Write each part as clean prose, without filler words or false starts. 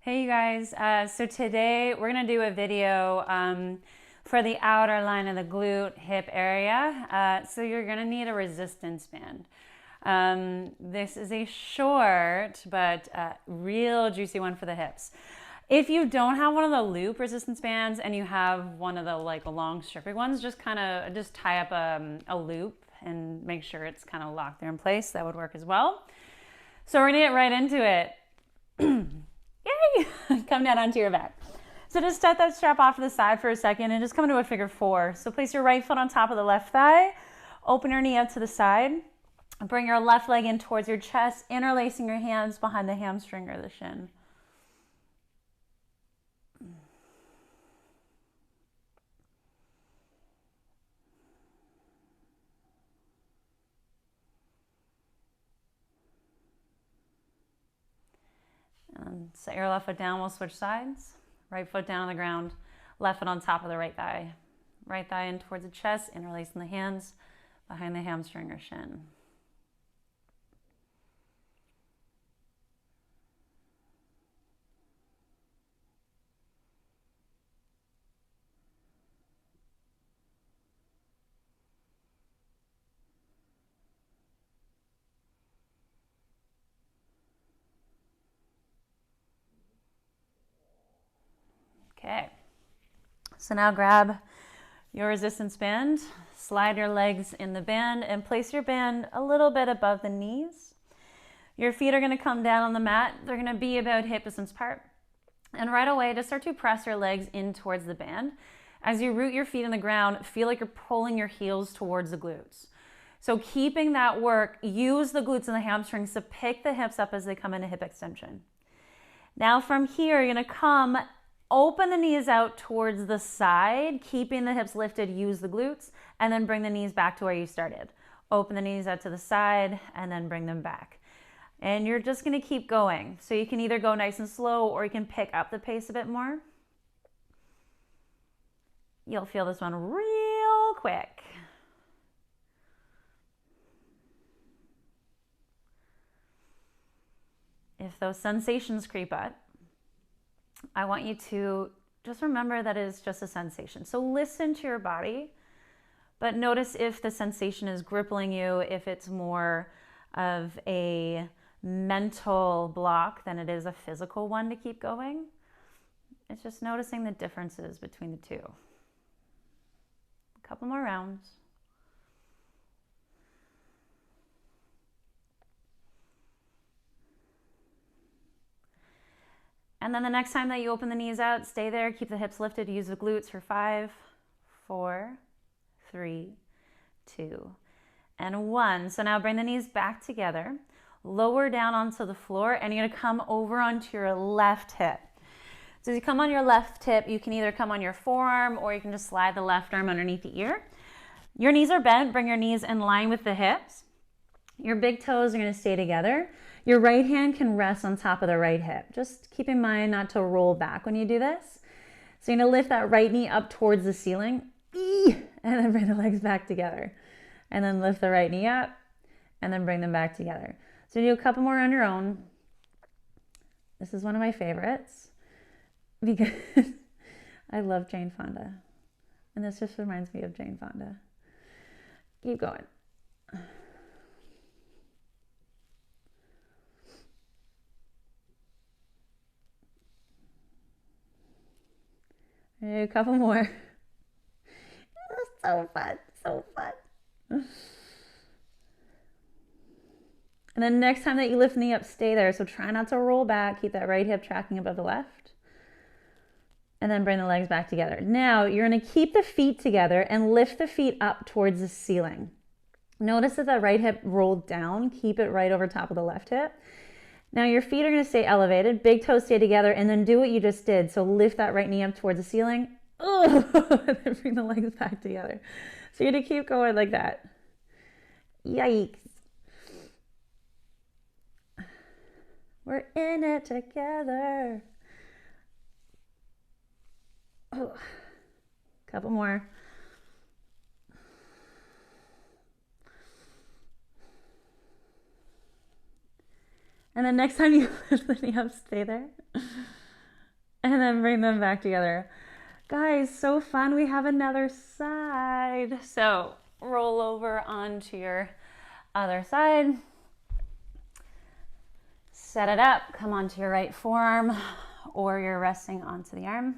Hey you guys, so today we're going to do a video for the outer line of the glute hip area. So you're going to need a resistance band. This is a short but real juicy one for the hips. If you don't have one of the loop resistance bands and you have one of the long stripping ones, just tie up a loop and make sure it's kind of locked there in place. That would work as well. So we're going to get right into it. Yay! Come down onto your back. So just set that strap off to the side for a second and just come into a figure four. So place your right foot on top of the left thigh, open your knee up to the side, bring your left leg in towards your chest, interlacing your hands behind the hamstring or the shin. And set your left foot down, we'll switch sides. Right foot down on the ground, left foot on top of the right thigh. Right thigh in towards the chest, interlacing the hands behind the hamstring or shin. Okay, so now grab your resistance band, slide your legs in the band and place your band a little bit above the knees. Your feet are going to come down on the mat. They're going to be about hip distance apart. And right away, just start to press your legs in towards the band. As you root your feet in the ground, feel like you're pulling your heels towards the glutes. So keeping that work, use the glutes and the hamstrings to pick the hips up as they come into hip extension. Now from here, you're going to come open the knees out towards the side, keeping the hips lifted, use the glutes, and then bring the knees back to where you started. Open the knees out to the side and then bring them back. And you're just going to keep going. So you can either go nice and slow or you can pick up the pace a bit more. You'll feel this one real quick. If those sensations creep up, I want you to just remember that it is just a sensation. So listen to your body, but notice if the sensation is gripping you, if it's more of a mental block than it is a physical one to keep going. It's just noticing the differences between the two. A couple more rounds. And then the next time that you open the knees out, stay there, keep the hips lifted, use the glutes for 5, 4, 3, 2, and 1. So now bring the knees back together, lower down onto the floor, and you're gonna come over onto your left hip. So as you come on your left hip, you can either come on your forearm or you can just slide the left arm underneath the ear. Your knees are bent, bring your knees in line with the hips. Your big toes are gonna stay together. Your right hand can rest on top of the right hip. Just keep in mind not to roll back when you do this. So you're gonna lift that right knee up towards the ceiling, and then bring the legs back together. And then lift the right knee up, and then bring them back together. So do a couple more on your own. This is one of my favorites because I love Jane Fonda. And this just reminds me of Jane Fonda. Keep going. A couple more. So fun, so fun. And then next time that you lift the knee up, stay there. So try not to roll back. Keep that right hip tracking above the left. And then bring the legs back together. Now you're going to keep the feet together and lift the feet up towards the ceiling. Notice that the right hip rolled down. Keep it right over top of the left hip. Now your feet are going to stay elevated, big toes stay together, and then do what you just did. So lift that right knee up towards the ceiling, and then bring the legs back together. So you're going to keep going like that. Yikes. We're in it together. Oh, couple more. And then next time you lift the knee up, stay there. and then bring them back together. Guys, so fun. We have another side. So roll over onto your other side. Set it up. Come onto your right forearm, or you're resting onto the arm.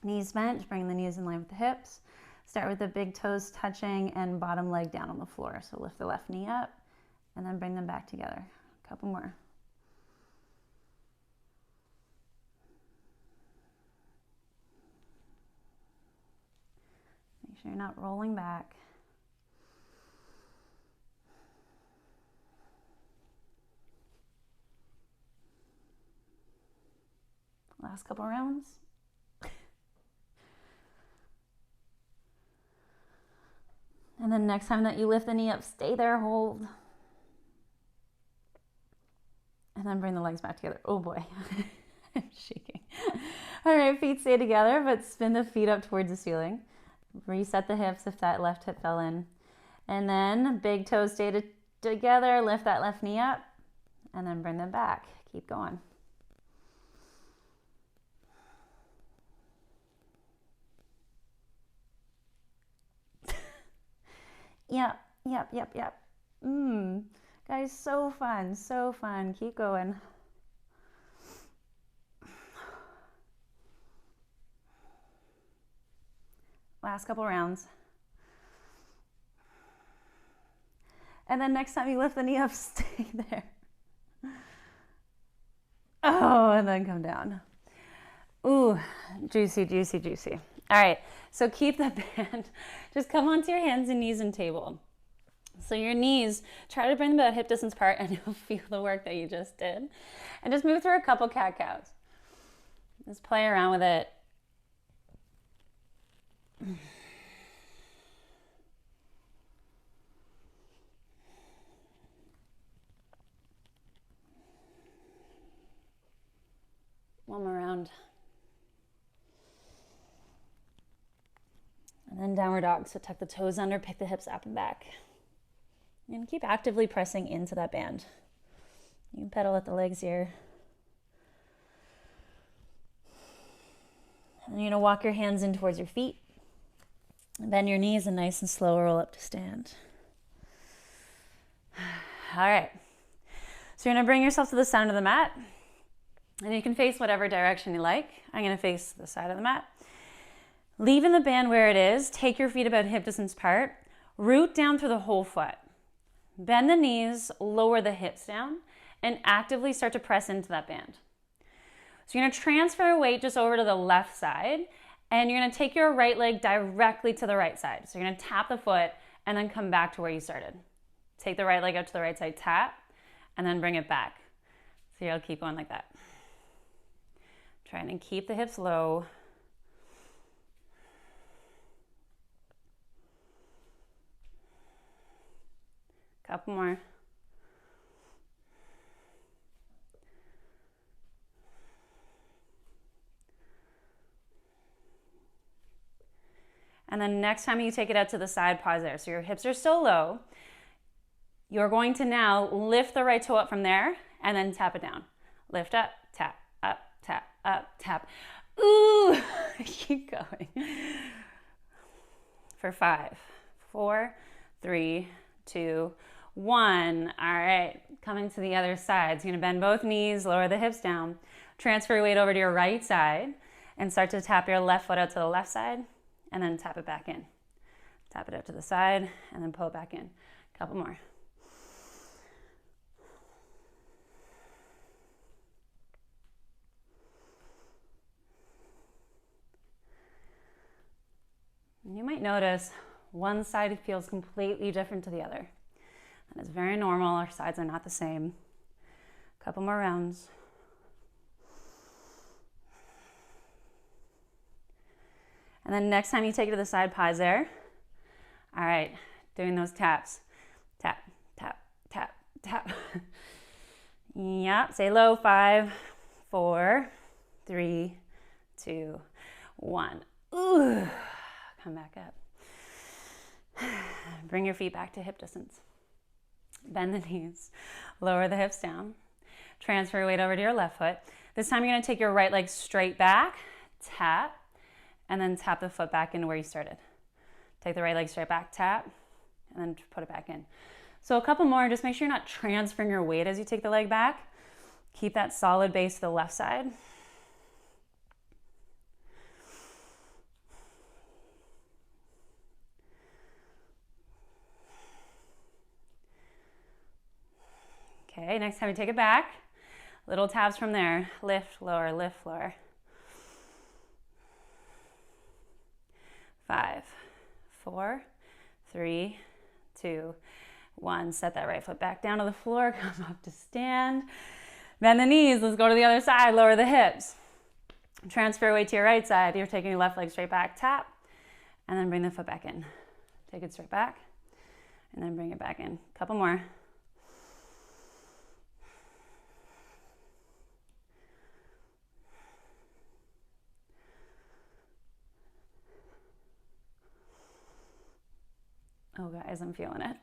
Knees bent. Bring the knees in line with the hips. Start with the big toes touching and bottom leg down on the floor. So lift the left knee up and then bring them back together. A couple more. Make sure you're not rolling back. Last couple rounds. And then next time that you lift the knee up, stay there, hold. And then bring the legs back together. Oh boy, I'm shaking. All right, feet stay together, but spin the feet up towards the ceiling. Reset the hips if that left hip fell in. And then big toes stay together, lift that left knee up, and then bring them back. Keep going. Yep. Guys, so fun, so fun. Keep going. Last couple rounds. And then next time you lift the knee up, stay there. Oh, and then come down. Ooh, juicy, juicy, juicy. All right, so keep the band. Just come onto your hands and knees and table. So your knees, try to bring them about hip distance apart, and you'll feel the work that you just did. And just move through a couple cat-cows. Just play around with it. One more round. And then downward dog. So tuck the toes under, pick the hips up and back. And keep actively pressing into that band. You can pedal at the legs here. And you're gonna walk your hands in towards your feet. Bend your knees and nice and slow roll up to stand. All right. So you're gonna bring yourself to the center of the mat. And you can face whatever direction you like. I'm gonna face the side of the mat. Leaving the band where it is, take your feet about hip distance apart, root down through the whole foot. Bend the knees, lower the hips down, and actively start to press into that band. So you're gonna transfer your weight just over to the left side, and you're gonna take your right leg directly to the right side. So you're gonna tap the foot and then come back to where you started. Take the right leg out to the right side, tap, and then bring it back. So you'll keep going like that. Trying to keep the hips low. Couple more. And then next time you take it out to the side, pause there. So your hips are still low. You're going to now lift the right toe up from there and then tap it down. Lift up, tap, up, tap, up, tap. Ooh, keep going. For 5, 4, 3, 2, 1. All right, coming to the other side. So you're gonna bend both knees, lower the hips down, transfer your weight over to your right side, and start to tap your left foot out to the left side, and then tap it back in. Tap it out to the side, and then pull it back in. A couple more. And you might notice one side feels completely different to the other. That is very normal. Our sides are not the same. A couple more rounds. And then next time you take it to the side, pause there. All right, doing those taps. Tap, tap, tap, tap. Yep, stay low. 5, 4, 3, 2, 1. Ooh, come back up. Bring your feet back to hip distance. Bend the knees, lower the hips down. Transfer your weight over to your left foot. This time you're gonna take your right leg straight back, tap, and then tap the foot back into where you started. Take the right leg straight back, tap, and then put it back in. So a couple more, just make sure you're not transferring your weight as you take the leg back. Keep that solid base to the left side. Okay, next time you take it back, little taps from there. Lift, lower, lift, lower. 5, 4, 3, 2, 1. Set that right foot back down to the floor, come up to stand. Bend the knees, let's go to the other side, lower the hips. Transfer weight to your right side. You're taking your left leg straight back, tap, and then bring the foot back in. Take it straight back, and then bring it back in. Couple more. Oh guys, I'm feeling it.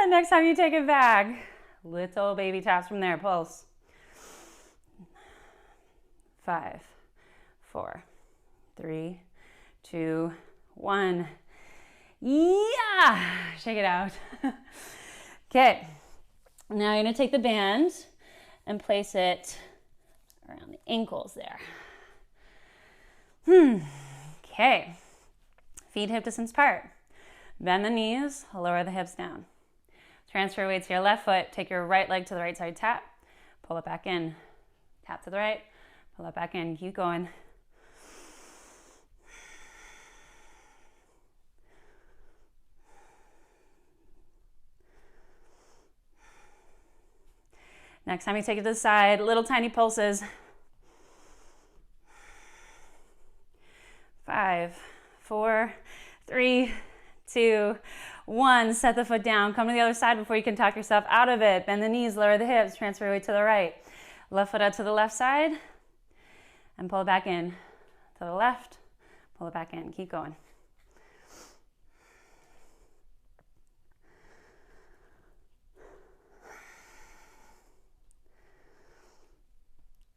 Next time you take it back, little baby taps from there, pulse. 5, 4, 3, 2, 1. Yeah, shake it out. Okay, now you're gonna take the band and place it around the ankles there. Okay. Feet hip distance apart. Bend the knees, lower the hips down. Transfer weight to your left foot. Take your right leg to the right side, tap. Pull it back in. Tap to the right, pull it back in. Keep going. Next time you take it to the side, little tiny pulses. 5, 4, 3, 2, 1. Set the foot down. Come to the other side before you can talk yourself out of it. Bend the knees, lower the hips, transfer your weight to the right. Left foot out to the left side and pull it back in. To the left, pull it back in. Keep going.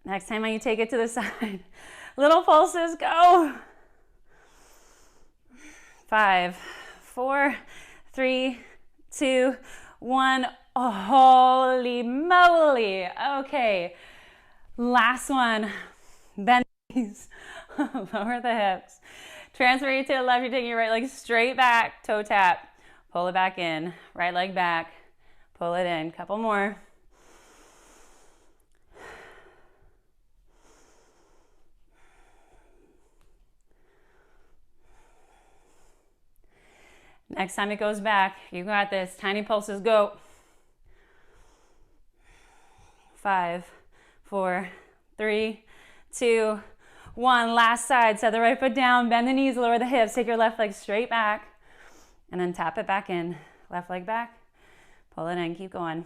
Next time you take it to the side, little pulses, go. 5, 4, 3, 2, 1. Oh, holy moly. Okay, last one. Bend the knees, lower the hips. Transfer you to the left. You're taking your right leg straight back, toe tap. Pull it back in. Right leg back, pull it in. Couple more. Next time it goes back, you got this. Tiny pulses, go. 5, 4, 3, 2, 1. Last side. Set the right foot down. Bend the knees, lower the hips. Take your left leg straight back. And then tap it back in. Left leg back. Pull it in. Keep going.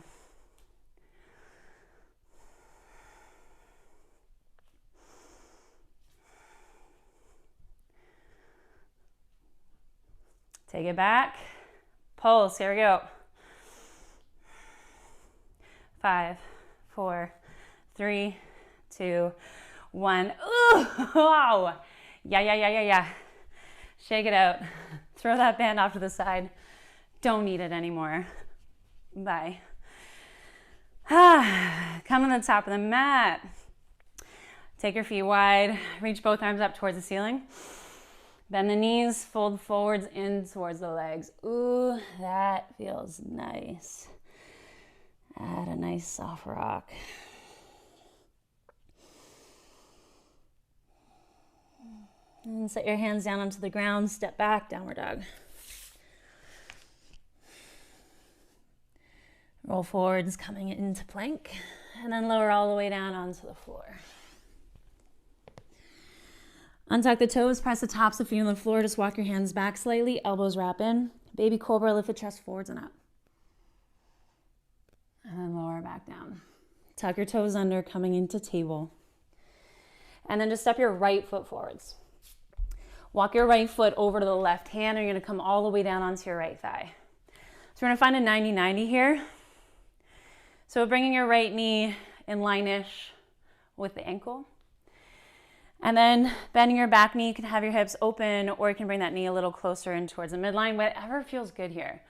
Take it back. Pulse. Here we go. 5, 4, 3, 2, 1. Ooh, wow. Yeah. Shake it out. Throw that band off to the side. Don't need it anymore. Bye. Come to the top of the mat. Take your feet wide. Reach both arms up towards the ceiling. Bend the knees, fold forwards in towards the legs. Ooh, that feels nice. Add a nice soft rock. And set your hands down onto the ground, step back, downward dog. Roll forwards, coming into plank, and then lower all the way down onto the floor. Untuck the toes, press the tops of feet on the floor. Just walk your hands back slightly, elbows wrap in. Baby cobra, lift the chest forwards and up. And then lower back down. Tuck your toes under, coming into table. And then just step your right foot forwards. Walk your right foot over to the left hand, and you're gonna come all the way down onto your right thigh. So we're gonna find a 90-90 here. So bringing your right knee in line-ish with the ankle. And then bending your back knee, you can have your hips open, or you can bring that knee a little closer in towards the midline, whatever feels good here.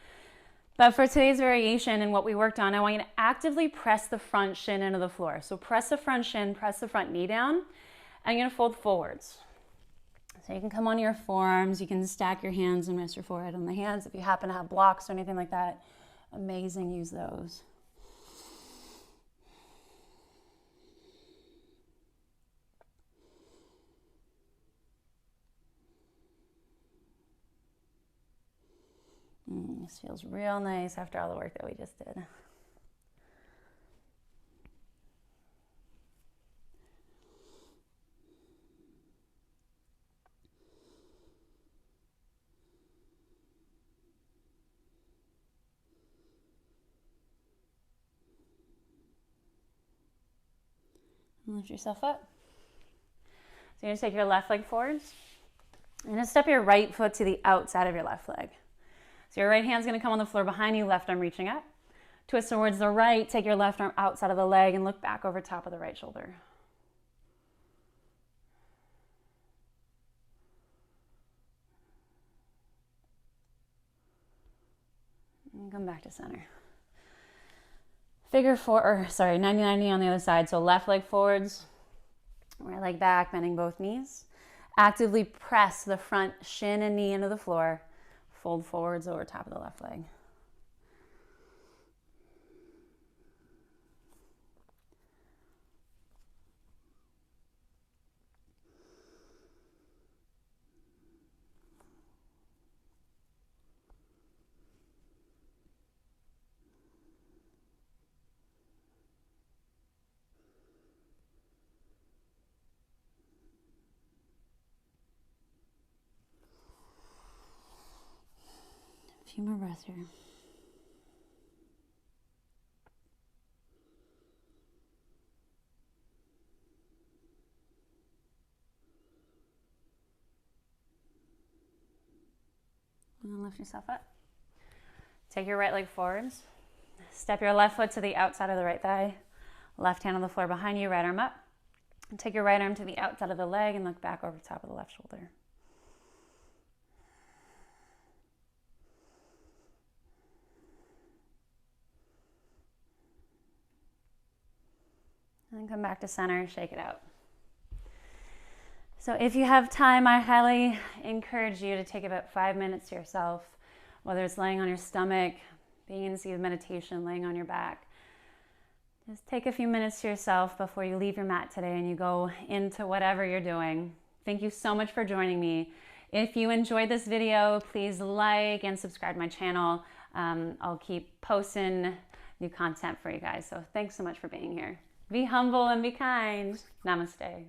But for today's variation and what we worked on, I want you to actively press the front shin into the floor. So press the front shin, press the front knee down, and you're gonna fold forwards. So you can come on your forearms, you can stack your hands and rest your forehead on the hands. If you happen to have blocks or anything like that, amazing, use those. This feels real nice after all the work that we just did. Lift yourself up. So you're gonna take your left leg forwards. You're gonna step your right foot to the outside of your left leg. So your right hand's gonna come on the floor behind you, left arm reaching up. Twist towards the right, take your left arm outside of the leg and look back over top of the right shoulder. And come back to center. Figure four, or sorry, 90-90 on the other side. So left leg forwards, right leg back, bending both knees. Actively press the front shin and knee into the floor. Fold forwards over top of the left leg. A few more breaths here. And then lift yourself up. Take your right leg forwards. Step your left foot to the outside of the right thigh. Left hand on the floor behind you, right arm up. And take your right arm to the outside of the leg and look back over top of the left shoulder. And then come back to center, shake it out. So if you have time, I highly encourage you to take about 5 minutes to yourself, whether it's laying on your stomach, being in a seated meditation, laying on your back. Just take a few minutes to yourself before you leave your mat today and you go into whatever you're doing. Thank you so much for joining me. If you enjoyed this video, please like and subscribe to my channel. I'll keep posting new content for you guys. So thanks so much for being here. Be humble and be kind. Namaste.